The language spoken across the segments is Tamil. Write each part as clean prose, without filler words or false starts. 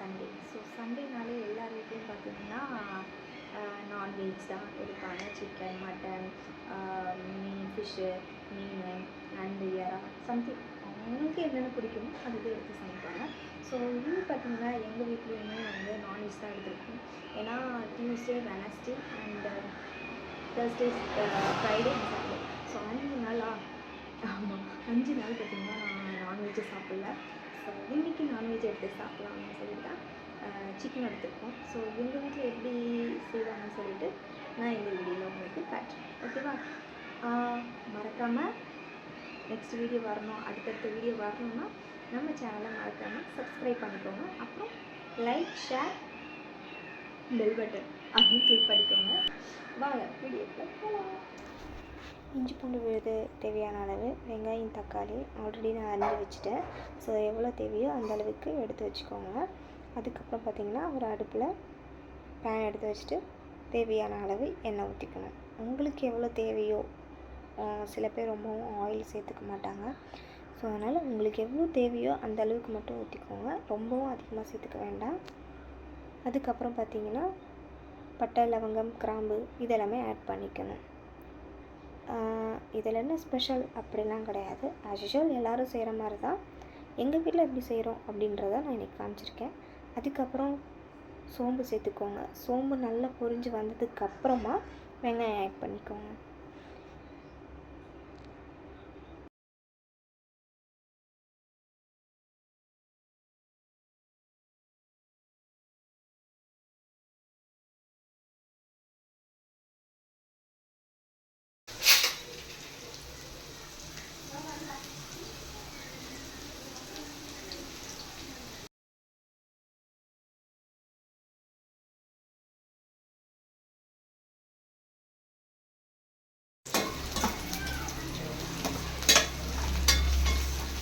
சண்டே. ஸோ சண்டேனாலே எல்லார் வீட்லேயும் பார்த்திங்கன்னா நான்வெஜ் தான் எடுப்பாங்க. சிக்கன், மட்டன், மீன், ஃபிஷ்ஷு, மீன், நண்டு, இறா, சம்திங் அவங்களுக்கு என்னென்ன பிடிக்குமோ அதுவே எடுத்து சமைப்பாங்க. ஸோ இன்னும் பார்த்திங்கன்னா எங்கள் வீட்லேயுமே வந்து நான்வெஜ் தான் எடுத்துருக்கோம். ஏன்னா Tuesday, Wednesday and Thursday, Friday and Saturday. So 5 நாளா ஆமாம் 5 நாள் பார்த்திங்கன்னா நான் நான்வெஜ்ஜை சாப்பிடல. ஸோ இன்றைக்கி நான்வெஜ் எடுத்து சாப்பிட்லாம்னு சொல்லிட்டு தான் சிக்கன் எடுத்துருக்கோம். ஸோ எங்கள் வீட்டில் எப்படி செய்வாங்கன்னு சொல்லிட்டு நான் இந்த வீடியோவில் உங்களுக்கு காட்டுறேன். ஓகேவா? மறக்காமல் நெக்ஸ்ட் வீடியோ வரணும், அடுத்தடுத்த வீடியோ வரணும்னா நம்ம சேனலை மறக்காமல் சப்ஸ்கிரைப் பண்ணிக்கோங்க. அப்புறம் லைக், ஷேர், பெல் பட்டன் அதையும் கிளிக் பண்ணிக்கோங்க. வாங்க வீடியோக்குள்ள போகலாம். இஞ்சி பூண்டு விழுது தேவையான அளவு, வெங்காயம், தக்காளி ஆல்ரெடி நான் அரிஞ்சு வச்சுட்டேன். ஸோ எவ்வளோ தேவையோ அந்த அளவுக்கு எடுத்து வச்சுக்கோங்க. அதுக்கப்புறம் பார்த்திங்கன்னா ஒரு அடுப்பில் பேன் எடுத்து வச்சுட்டு தேவையான அளவு எண்ணெய் ஊற்றிக்கணும். உங்களுக்கு எவ்வளோ தேவையோ, சில பேர் ரொம்பவும் ஆயில் சேர்த்துக்க மாட்டாங்க. ஸோ அதனால் உங்களுக்கு எவ்வளோ தேவையோ அந்த அளவுக்கு மட்டும் ஊற்றிக்கோங்க. ரொம்பவும் அதிகமாக சேர்த்துக்க வேண்டாம். அதுக்கப்புறம் பார்த்திங்கன்னா பட்டை, லவங்கம், கிராம்பு இதெல்லாமே ஆட் பண்ணிக்கணும். இதில் என்ன ஸ்பெஷல் அப்படிலாம் கிடையாது. ஆஸ் யூஷுவல் எல்லோரும் செய்கிற மாதிரி தான். எங்கள் வீட்டில் எப்படி செய்கிறோம் அப்படின்றத நான் இன்றைக்கி காமிச்சிருக்கேன். அதுக்கப்புறம் சோம்பு சேர்த்துக்கோங்க. சோம்பு நல்லா பொரிஞ்சு வந்ததுக்கப்புறமா வெங்காயம் ஆட் பண்ணிக்கோங்க.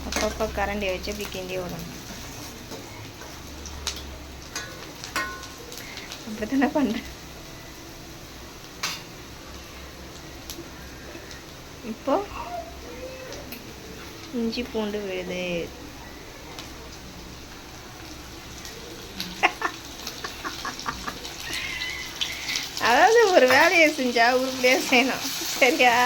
அப்பப்போ கரண்டி வச்சு இப்படி கிண்டி விடணும். அப்படி தானே பண்ணுறேன். இப்போ இஞ்சி பூண்டு விழுது, அதாவது ஒரு வேலையை செஞ்சால் உருப்படியாக செய்யணும். சரியா?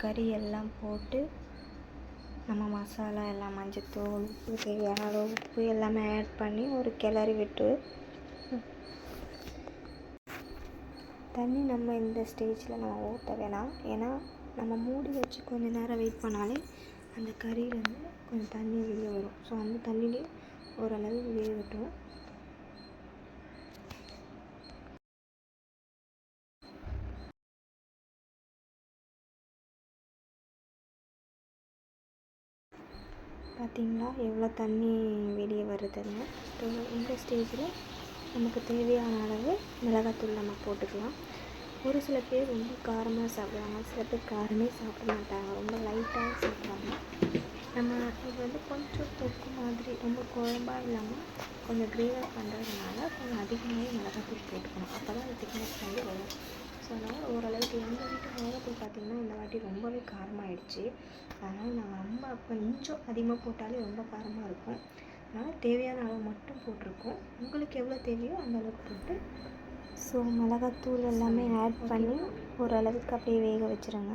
கறி எல்லாம் போட்டு நம்ம மசாலா எல்லாம் மஞ்சத்தூள், உப்பு, தேவையான அளவு உப்பு எல்லாமே ஆட் பண்ணி ஒரு கிளறி விட்டு தண்ணி நம்ம இந்த ஸ்டேஜில் நம்ம ஊற்ற வேணாம். ஏன்னா நம்ம மூடி வச்சு கொஞ்சம் நேரம் வெயிட் பண்ணாலே அந்த கறியிலேருந்து கொஞ்சம் தண்ணி வெளியே வரும். ஸோ அந்த தண்ணியிலே ஓரளவு வேகட்டும். பார்த்திங்களா எவ்வளோ தண்ணி வெளியே வருதுன்னு. ஸோ இந்த ஸ்டேஜில் நமக்கு தேவையான அளவு மிளகாத்தூள் நம்ம போட்டுக்கலாம். ஒரு சில பேர் ரொம்ப காரமாக சாப்பிடுவாங்க, சில பேர் காரமே சாப்பிட மாட்டாங்க, ரொம்ப லைட்டாக சாப்பிடுவாங்க. நம்ம இது வந்து கொஞ்சம் தொக்கு மாதிரி ரொம்ப குழம்பாக இல்லாமல் கொஞ்சம் கிரேவாக பண்ணுறதுனால கொஞ்சம் அதிகமாகவே மிளகாத்தூள் போட்டுக்கணும். அப்போ தான் அது திக்னஸ் வந்து வரும். ஸோ அதனால் ஓரளவுக்கு எங்கள் வீட்டு மிளகாத்தூள் பார்த்திங்கன்னா இந்த வாட்டி ரொம்பவே காரமாகிடுச்சு. அதனால் நான் ரொம்ப கொஞ்சம் அதிகமாக போட்டாலே ரொம்ப காரமாக இருக்கும். அதனால் தேவையான அளவு மட்டும் போட்டிருக்கோம். உங்களுக்கு எவ்வளோ தேவையோ அந்த அளவுக்கு போட்டு ஸோ மிளகாத்தூள் எல்லாமே ஆட் பண்ணி ஓரளவுக்கு அப்படியே வேக வச்சுருங்க.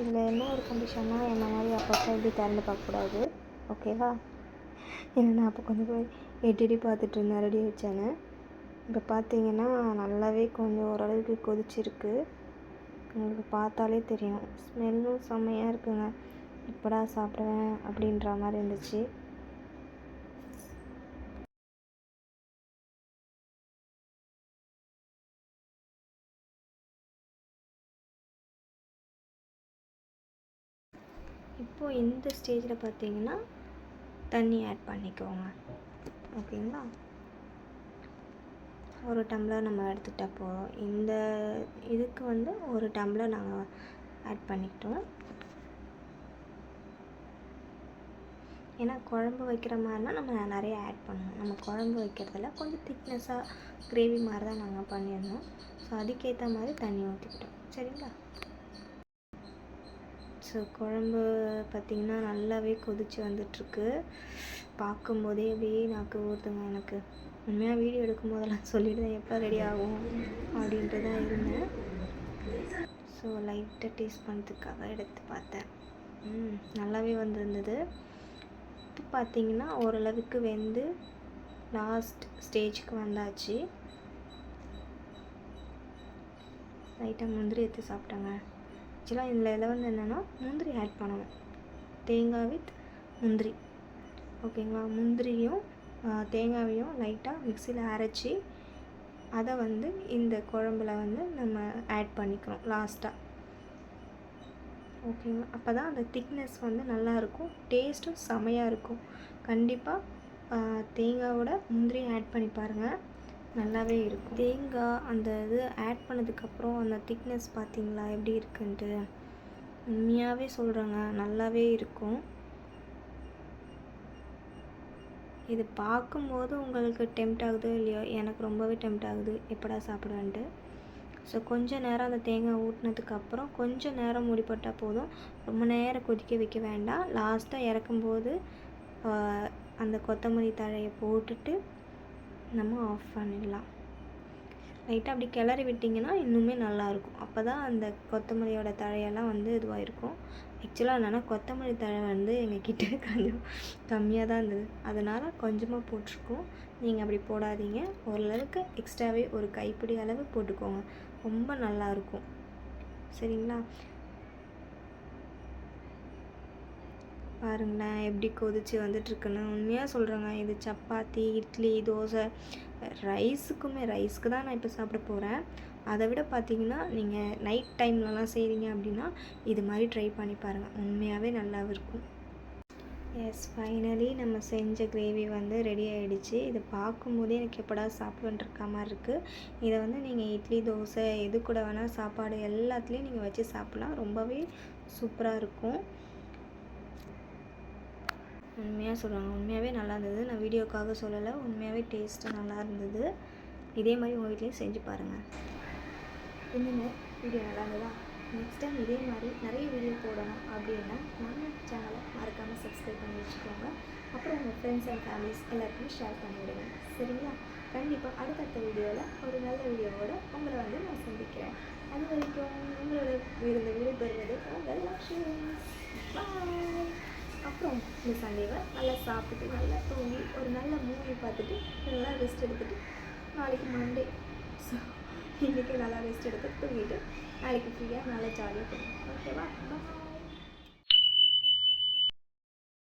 இதில் என்ன ஒரு கண்டிஷன்னா என்ன மாதிரி அப்பப்போ எப்படி திறந்து பார்க்கக்கூடாது, ஓகேவா? ஏன்னா நான் அப்போ கொஞ்சம் போய் எட்டி பார்த்துட்டு இருந்தேன் ரெடி வச்சேன்னு. இப்போ பார்த்தீங்கன்னா நல்லாவே கொஞ்சம் ஓரளவுக்கு கொதிச்சிருக்கு. உங்களுக்கு பார்த்தாலே தெரியும், ஸ்மெல்லும் செம்மையாக இருக்குங்க. எப்படா சாப்பிடுவேன் அப்படின்ற மாதிரி இருந்துச்சு. இப்போது இந்த ஸ்டேஜில் பார்த்தீங்கன்னா தண்ணி ஆட் பண்ணிக்கோங்க, ஓகேங்களா? ஒரு டம்ளர் நம்ம எடுத்துக்கிட்டால் போதும். இந்த இதுக்கு வந்து ஒரு டம்ளர் நாங்கள் ஆட் பண்ணிக்கிட்டோம். ஏன்னா குழம்பு வைக்கிற மாதிரினா நம்ம நிறைய ஆட் பண்ணுவோம். நம்ம குழம்பு வைக்கிறதில்ல, கொஞ்சம் திக்னஸாக கிரேவி மாதிரி தான் நாங்கள் பண்ணியிருந்தோம். ஸோ அதுக்கேற்ற மாதிரி தண்ணி ஊற்றிக்கிட்டோம், சரிங்களா? ஸோ குழம்பு பார்த்திங்கன்னா நல்லாவே கொதித்து வந்துட்டுருக்கு. பார்க்கும்போதே அப்படியே நாக்கு ஊற்றுங்க எனக்கு. உண்மையாக வீடியோ எடுக்கும் போதெல்லாம் சொல்லிவிடுவேன் எப்போ ரெடி ஆகும் அப்படின்ட்டு தான் இருந்தேன். ஸோ லைட்டாக டேஸ்ட் பண்ணுறதுக்காக எடுத்து பார்த்தேன். நல்லாவே வந்திருந்தது. இப்போ பார்த்திங்கன்னா ஓரளவுக்கு வெந்து லாஸ்ட் ஸ்டேஜுக்கு வந்தாச்சு. லைட்டாக முந்திரி எடுத்து சாப்பிட்டாங்க. ஆக்சுவலாக இதில் வந்து என்னென்னா முந்திரி ஆட் பண்ணணும், தேங்காய் வித் முந்திரி, ஓகேங்களா? முந்திரியும் தேங்காயையும் லைட்டாக மிக்சியில் அரைச்சி அதை வந்து இந்த குழம்புல வந்து நம்ம ஆட் பண்ணிக்கிறோம் லாஸ்ட்டாக, ஓகேங்களா? அப்போ தான் அந்த திக்னஸ் வந்து நல்லாயிருக்கும், டேஸ்ட்டும் செமையாக இருக்கும். கண்டிப்பாக தேங்காயோட முந்திரி ஆட் பண்ணி பாருங்கள், நல்லாவே இருக்கும். தேங்காய் அந்த இது ஆட் பண்ணதுக்கப்புறம் அந்த திக்னஸ் பார்த்திங்களா எப்படி இருக்குன்ட்டு? உண்மையாகவே சொல்கிறேங்க, நல்லாவே இருக்கும். இது பார்க்கும்போது உங்களுக்கு டெம்ட் ஆகுதோ இல்லையோ, எனக்கு ரொம்பவே டெம்ட் ஆகுது எப்படா சாப்பிடுவேன்ட்டு. ஸோ கொஞ்சம் நேரம் அந்த தேங்காய் ஊட்டினதுக்கப்புறம் கொஞ்சம் நேரம் மூடி போட்டால் போதும், ரொம்ப நேரம் கொதிக்க வைக்க வேண்டாம். லாஸ்ட்டாக இறக்கும்போது அந்த கொத்தமல்லி தழையை போட்டுட்டு நம்ம ஆஃப் பண்ணிடலாம். லைட்டாக அப்படி கிளறி விட்டிங்கன்னா இன்னுமே நல்லாயிருக்கும். அப்போ தான் அந்த கொத்தமல்லியோட தழையெல்லாம் வந்து இதுவாக இருக்கும். ஆக்சுவலாக என்னென்னா கொத்தமல்லி தழை வந்து எங்ககிட்ட கொஞ்சம் கம்மியாக தான் இருந்தது, அதனால் கொஞ்சமாக போட்டிருக்கோம். நீங்கள் அப்படி போடாதீங்க, ஓரளவுக்கு எக்ஸ்ட்ராவே ஒரு கைப்பிடி அளவு போட்டுக்கோங்க, ரொம்ப நல்லாயிருக்கும், சரிங்களா? பாருங்களேன் எப்படி கொதித்து வந்துட்டுருக்குன்னு. உண்மையாக சொல்கிறேங்க, இது சப்பாத்தி, இட்லி, தோசை, ரைஸுக்கு தான் நான் இப்போ சாப்பிட போகிறேன். அதை விட பார்த்திங்கன்னா நீங்கள் நைட் டைம்லலாம் செய்கிறீங்க அப்படின்னா இது மாதிரி ட்ரை பண்ணி பாருங்கள், உண்மையாகவே நல்லாவும் இருக்கும். எஸ், ஃபைனலி நம்ம செஞ்ச கிரேவி வந்து ரெடி ஆகிடுச்சு. இதை பார்க்கும்போதே எனக்கு எப்படா சாப்பிடுன்ற மாதிரி இருக்குது. இதை வந்து நீங்கள் இட்லி, தோசை எது கூட வேணால் சாப்பாடு எல்லாத்துலேயும் நீங்கள் வச்சு சாப்பிட்லாம், ரொம்பவே சூப்பராக இருக்கும். உண்மையாக சொல்கிறாங்க, உண்மையாகவே நல்லா இருந்தது. நான் வீடியோக்காக சொல்லலை, உண்மையாகவே டேஸ்ட்டு நல்லா இருந்தது. இதே மாதிரி உங்கள் வீட்லேயும் செஞ்சு பாருங்கள். இன்னும் வீடியோ நல்லா இருந்ததா? நெக்ஸ்ட் டைம் இதே மாதிரி நிறைய வீடியோ போடணும் அப்படின்னா நம்ம சேனலை மறக்காமல் சப்ஸ்கிரைப் பண்ணி வச்சுக்கோங்க. அப்புறம் உங்கள் ஃப்ரெண்ட்ஸ் அண்ட் ஃபேமிலிஸ் எல்லாருக்குமே ஷேர் பண்ணிவிடுங்க, சரிங்களா? கண்டிப்பாக அடுத்தடுத்த வீடியோவில் ஒரு நல்ல வீடியோவோடு உங்களை வந்து நான் சந்திக்கிறேன். அது வரைக்கும் உங்களோட விடைபெறுவது உங்கள் லக்ஷ்மி. பாய். அப்புறம் இந்த சண்டேவை நல்லா சாப்பிட்டு நல்லா தூங்கி ஒரு நல்ல மூவி பார்த்துட்டு நல்லா ரெஸ்ட் எடுத்துகிட்டு நாளைக்கு மண்டே, ஸோ இன்றைக்கி நல்லா ரெஸ்ட் எடுத்து தூங்கிட்டு நாளைக்கு ஃப்ரீயாக நல்லா ஜாலியாக போகணும், ஓகேவா? பாய்.